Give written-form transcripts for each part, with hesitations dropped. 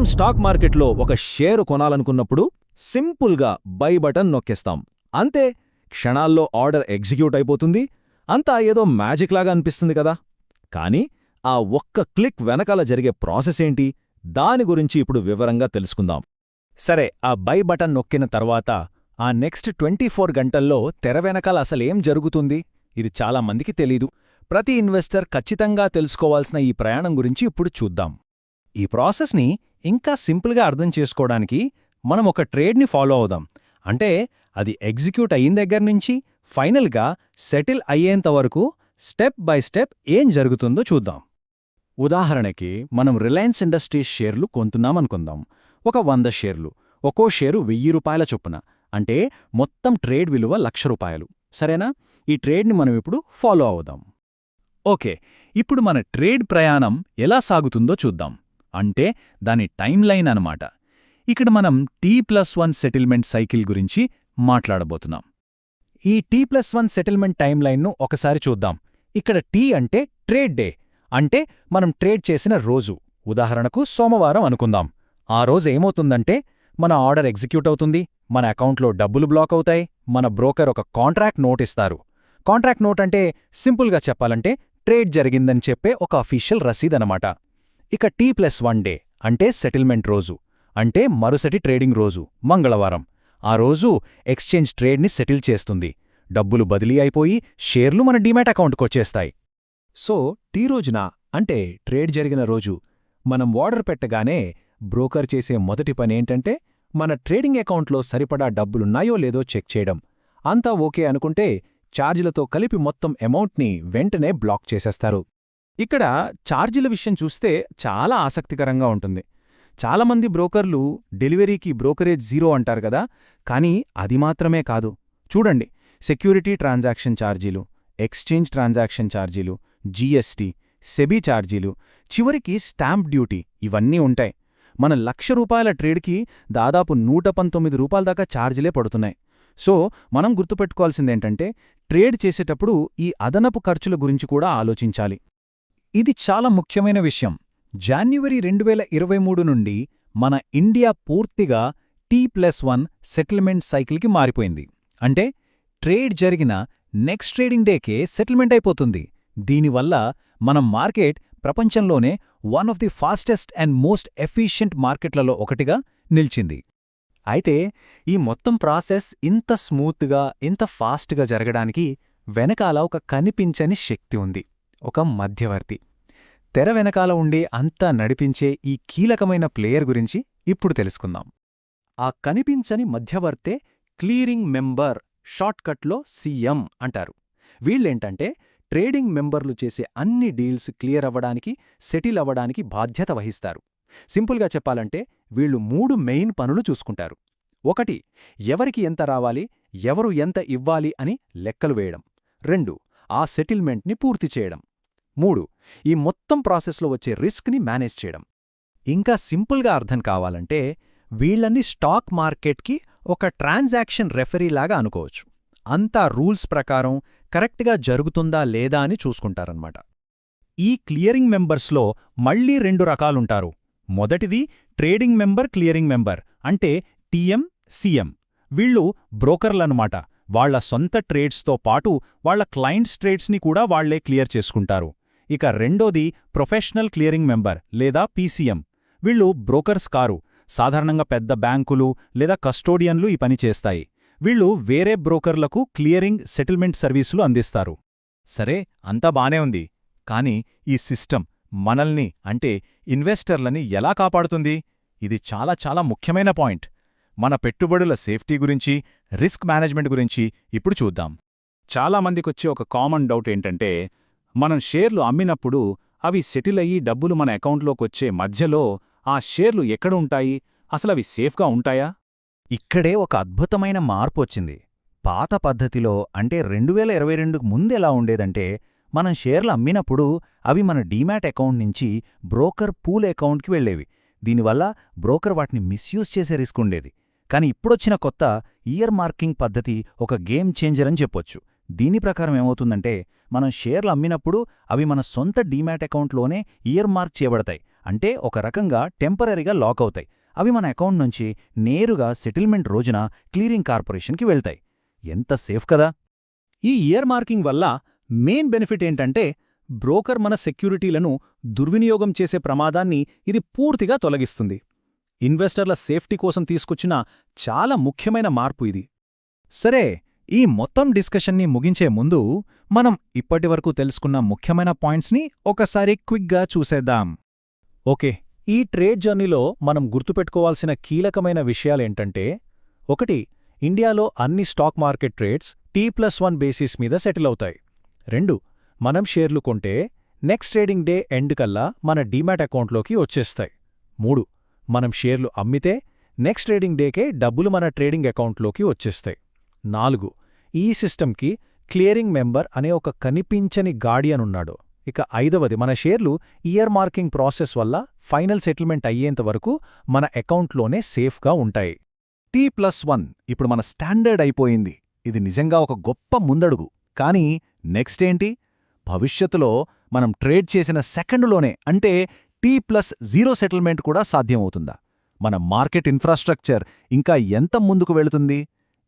మనం స్టాక్ మార్కెట్లో ఒక షేరు కొనాలనుకున్నప్పుడు సింపుల్గా బై బటన్ నొక్కేస్తాం. అంతే, క్షణాల్లో ఆర్డర్ ఎగ్జిక్యూట్ అయిపోతుంది. అంతా ఏదో మ్యాజిక్ లాగా అనిపిస్తుంది కదా. కానీ ఆ ఒక్క క్లిక్ వెనకాల జరిగే ప్రాసెస్ ఏంటి, దాని గురించి ఇప్పుడు వివరంగా తెలుసుకుందాం. సరే, ఆ బై బటన్ నొక్కిన తర్వాత ఆ నెక్స్ట్ 24 గంటల్లో తెర వెనకాల అసలేం జరుగుతుంది? ఇది చాలా మందికి తెలీదు. ప్రతి ఇన్వెస్టర్ ఖచ్చితంగా తెలుసుకోవాల్సిన ఈ ప్రయాణం గురించి ఇప్పుడు చూద్దాం. ఈ ప్రాసెస్ని ఇంకా సింపుల్గా అర్థం చేసుకోవడానికి మనం ఒక ట్రేడ్ని ఫాలో అవుదాం. అంటే అది ఎగ్జిక్యూట్ అయిన దగ్గర్నుంచి ఫైనల్గా సెటిల్ అయ్యేంతవరకు స్టెప్ బై స్టెప్ ఏం జరుగుతుందో చూద్దాం. ఉదాహరణకి మనం రిలయన్స్ ఇండస్ట్రీస్ షేర్లు కొంటున్నామనుకుందాం. ఒక 100 షేర్లు, ఒక్కో షేరు 1000 రూపాయల చొప్పున, అంటే మొత్తం ట్రేడ్ విలువ 1,00,000 రూపాయలు. సరేనా? ఈ ట్రేడ్ని మనం ఇప్పుడు ఫాలో అవుదాం. ఓకే, ఇప్పుడు మన ట్రేడ్ ప్రయాణం ఎలా సాగుతుందో చూద్దాం. అంటే దాని టైం లైన్ అనమాట. ఇక్కడ మనం T+1 సెటిల్మెంట్ సైకిల్ గురించి మాట్లాడబోతున్నాం. ఈ T+1 సెటిల్మెంట్ టైం లైన్ను ఒకసారి చూద్దాం. ఇక్కడ T అంటే ట్రేడ్ డే, అంటే మనం ట్రేడ్ చేసిన రోజు. ఉదాహరణకు సోమవారం అనుకుందాం. ఆ రోజు ఏమవుతుందంటే మన ఆర్డర్ ఎగ్జిక్యూట్ అవుతుంది, మన అకౌంట్లో డబ్బులు బ్లాక్ అవుతాయి, మన బ్రోకర్ ఒక కాంట్రాక్ట్ నోట్ ఇస్తారు. కాంట్రాక్ట్ నోట్ అంటే సింపుల్గా చెప్పాలంటే ట్రేడ్ జరిగిందని చెప్పే ఒక అఫీషియల్ రసీదనమాట. ఇక T+1 డే అంటే సెటిల్మెంట్ రోజు, అంటే మరుసటి ట్రేడింగ్ రోజు, మంగళవారం. ఆ రోజు ఎక్స్చేంజ్ ట్రేడ్ని సెటిల్ చేస్తుంది. డబ్బులు బదిలీ అయిపోయి షేర్లు మన డీమ్యాట్ అకౌంట్కొచ్చేస్తాయి. సో టీ రోజున, అంటే ట్రేడ్ జరిగిన రోజు, మనం ఆర్డర్ పెట్టగానే బ్రోకర్ చేసే మొదటి పనేంటంటే మన ట్రేడింగ్ అకౌంట్లో సరిపడా డబ్బులున్నాయో లేదో చెక్ చేయడం. అంతా ఓకే అనుకుంటే ఛార్జీలతో కలిపి మొత్తం అమౌంట్ని వెంటనే బ్లాక్ చేసేస్తారు. ఇక్కడ ఛార్జీల విషయం చూస్తే చాలా ఆసక్తికరంగా ఉంటుంది. చాలామంది బ్రోకర్లు డెలివరీకి బ్రోకరేజ్ 0 అంటారు కదా, కానీ అది మాత్రమే కాదు. చూడండి, సెక్యూరిటీ ట్రాన్సాక్షన్ ఛార్జీలు, ఎక్స్చేంజ్ ట్రాన్సాక్షన్ ఛార్జీలు, జీఎస్టీ, సెబీ ఛార్జీలు, చివరికి స్టాంప్ డ్యూటీ, ఇవన్నీ ఉంటాయి. మన 1,00,000 రూపాయల ట్రేడ్కి దాదాపు 119 రూపాయల దాకా ఛార్జీలే పడుతున్నాయి. సో మనం గుర్తుపెట్టుకోవాల్సిందేంటంటే ట్రేడ్ చేసేటప్పుడు ఈ అదనపు ఖర్చుల గురించి కూడా ఆలోచించాలి. ఇది చాలా ముఖ్యమైన విషయం. జాన్యువరి 2023 నుండి మన ఇండియా పూర్తిగా T+1 సెటిల్మెంట్ సైకిల్కి మారిపోయింది. అంటే ట్రేడ్ జరిగిన నెక్స్ట్ ట్రేడింగ్ డేకే సెటిల్మెంట్ అయిపోతుంది. దీనివల్ల మన మార్కెట్ ప్రపంచంలోనే one of the fastest and most efficient మార్కెట్లలో ఒకటిగా నిలిచింది. అయితే ఈ మొత్తం ప్రాసెస్ ఇంత స్మూత్గా, ఇంత ఫాస్ట్గా జరగడానికి వెనకాల ఒక కనిపించని శక్తి ఉంది, ఒక మధ్యవర్తి. తెర వెనకాల ఉండే అంతా నడిపించే ఈ కీలకమైన ప్లేయర్ గురించి ఇప్పుడు తెలుసుకుందాం. ఆ కనిపించని మధ్యవర్తే క్లియరింగ్ మెంబర్, షార్ట్కట్లో CM అంటారు. వీళ్ళేంటంటే ట్రేడింగ్ మెంబర్లు చేసే అన్ని డీల్స్ క్లియర్ అవ్వడానికి, సెటిల్ అవ్వడానికి బాధ్యత వహిస్తారు. సింపుల్గా చెప్పాలంటే వీళ్ళు 3 మెయిన్ పనులు చూసుకుంటారు. 1. ఎవరికి ఎంత రావాలి, ఎవరు ఎంత ఇవ్వాలి అని లెక్కలు వేయడం. 2. ఆ సెటిల్మెంట్ని పూర్తి చేయడం. 3. ఈ మొత్తం ప్రాసెస్లో వచ్చే రిస్క్ని మేనేజ్ చేయడం. ఇంకా సింపుల్గా అర్థం కావాలంటే వీళ్ళని స్టాక్ మార్కెట్కి ఒక ట్రాన్సాక్షన్ రెఫరీలాగా అనుకోవచ్చు. అంతా రూల్స్ ప్రకారం కరెక్ట్గా జరుగుతుందా లేదా అని చూసుకుంటారన్నమాట. ఈ క్లియరింగ్ మెంబర్స్లో మళ్లీ 2 రకాలుంటారు. మొదటిది ట్రేడింగ్ మెంబర్, క్లియరింగ్ మెంబర్, అంటే TM, CM. వీళ్ళు బ్రోకర్లన్నమాట. వాళ్ల సొంత ట్రేడ్స్తో పాటు వాళ్ల క్లయింట్స్ ట్రేడ్స్ని కూడా వాళ్లే క్లియర్ చేసుకుంటారు. ఇక రెండోది ప్రొఫెషనల్ క్లియరింగ్ మెంబర్ లేదా PCM. వీళ్ళు బ్రోకర్స్ కారు. సాధారణంగా పెద్ద బ్యాంకులు లేదా కస్టోడియన్లు ఈ పని చేస్తాయి. వీళ్ళు వేరే బ్రోకర్లకు క్లియరింగ్, సెటిల్మెంట్ సర్వీసులు అందిస్తారు. సరే, అంతా బానే ఉంది. కానీ ఈ సిస్టమ్ మనల్ని, అంటే ఇన్వెస్టర్లని ఎలా కాపాడుతుంది? ఇది చాలా చాలా ముఖ్యమైన పాయింట్. మన పెట్టుబడుల సేఫ్టీ గురించి, రిస్క్ మేనేజ్మెంట్ గురించి ఇప్పుడు చూద్దాం. చాలామందికొచ్చే ఒక కామన్ డౌట్ ఏంటంటే, మనం షేర్లు అమ్మినప్పుడు అవి సెటిల్ అయ్యి డబ్బులు మన అకౌంట్లోకొచ్చే మధ్యలో ఆ షేర్లు ఎక్కడ ఉంటాయి? అసలవి సేఫ్గా ఉంటాయా? ఇక్కడే ఒక అద్భుతమైన మార్పు వచ్చింది. పాత పద్ధతిలో, అంటే 2022కు ముందెలా ఉండేదంటే, మనం షేర్లు అమ్మినప్పుడు అవి మన డీమ్యాట్ అకౌంట్ నుంచి బ్రోకర్ పూల్ అకౌంట్కి వెళ్లేవి. దీనివల్ల బ్రోకర్ వాటిని మిస్యూజ్ చేసే రిస్క్ ఉండేది. కానీ ఇప్పుడొచ్చిన కొత్త ఇయర్ మార్కింగ్ పద్ధతి ఒక గేమ్ చేంజర్ అని చెప్పొచ్చు. దీని ప్రకారం ఏమవుతుందంటే, మనం షేర్లు అమ్మినప్పుడు అవి మన సొంత డీమ్యాట్ అకౌంట్లోనే ఇయర్ మార్క్ చేయబడతాయి. అంటే ఒక రకంగా టెంపరరీగా లాక్ అవుతాయి. అవి మన అకౌంట్ నుంచి నేరుగా సెటిల్మెంట్ రోజున క్లియరింగ్ కార్పొరేషన్కి వెళ్తాయి. ఎంత సేఫ్ కదా! ఈ ఇయర్ మార్కింగ్ వల్ల మెయిన్ బెనిఫిట్ ఏంటంటే బ్రోకర్ మన సెక్యూరిటీలను దుర్వినియోగం చేసే ప్రమాదాన్ని ఇది పూర్తిగా తొలగిస్తుంది. ఇన్వెస్టర్ల సేఫ్టీ కోసం తీసుకొచ్చిన చాలా ముఖ్యమైన మార్పు ఇది. సరే, ఈ మొత్తం డిస్కషన్ని ముగించే ముందు మనం ఇప్పటివరకు తెలుసుకున్న ముఖ్యమైన పాయింట్స్ని ఒకసారి క్విక్గా చూసేద్దాం. ఓకే, ఈ ట్రేడ్ జర్నీలో మనం గుర్తుపెట్టుకోవాల్సిన కీలకమైన విషయాలేంటంటే: 1. ఇండియాలో అన్ని stock market trades T+1 basis మీద సెటిల్ అవుతాయి. 2. మనం షేర్లు కొంటే నెక్స్ట్ ట్రేడింగ్ డే ఎండ్ కల్లా మన డీమ్యాట్ అకౌంట్లోకి వచ్చేస్తాయి. 3. మనం షేర్లు అమ్మితే నెక్స్ట్ ట్రేడింగ్ డేకే డబ్బులు మన ట్రేడింగ్ అకౌంట్లోకి వచ్చేస్తాయి. 4. ఈ సిస్టమ్కి క్లియరింగ్ మెంబర్ అనే ఒక కనిపించని గార్డియన్ ఉన్నాడు. ఇక 5వది, మన షేర్లు ఇయర్ మార్కింగ్ ప్రాసెస్ వల్ల ఫైనల్ సెటిల్మెంట్ అయ్యేంతవరకు మన అకౌంట్లోనే సేఫ్గా ఉంటాయి. T+1 ఇప్పుడు మన స్టాండర్డ్ అయిపోయింది. ఇది నిజంగా ఒక గొప్ప ముందడుగు. కానీ నెక్స్ట్ ఏంటి? భవిష్యత్తులో మనం ట్రేడ్ చేసిన సెకండులోనే, అంటే T+0 సెటిల్మెంట్ కూడా సాధ్యమవుతుందా? మన మార్కెట్ ఇన్ఫ్రాస్ట్రక్చర్ ఇంకా ఎంత ముందుకు వెళుతుంది?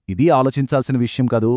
ఇది ఆలోచించాల్సిన విషయం కదూ.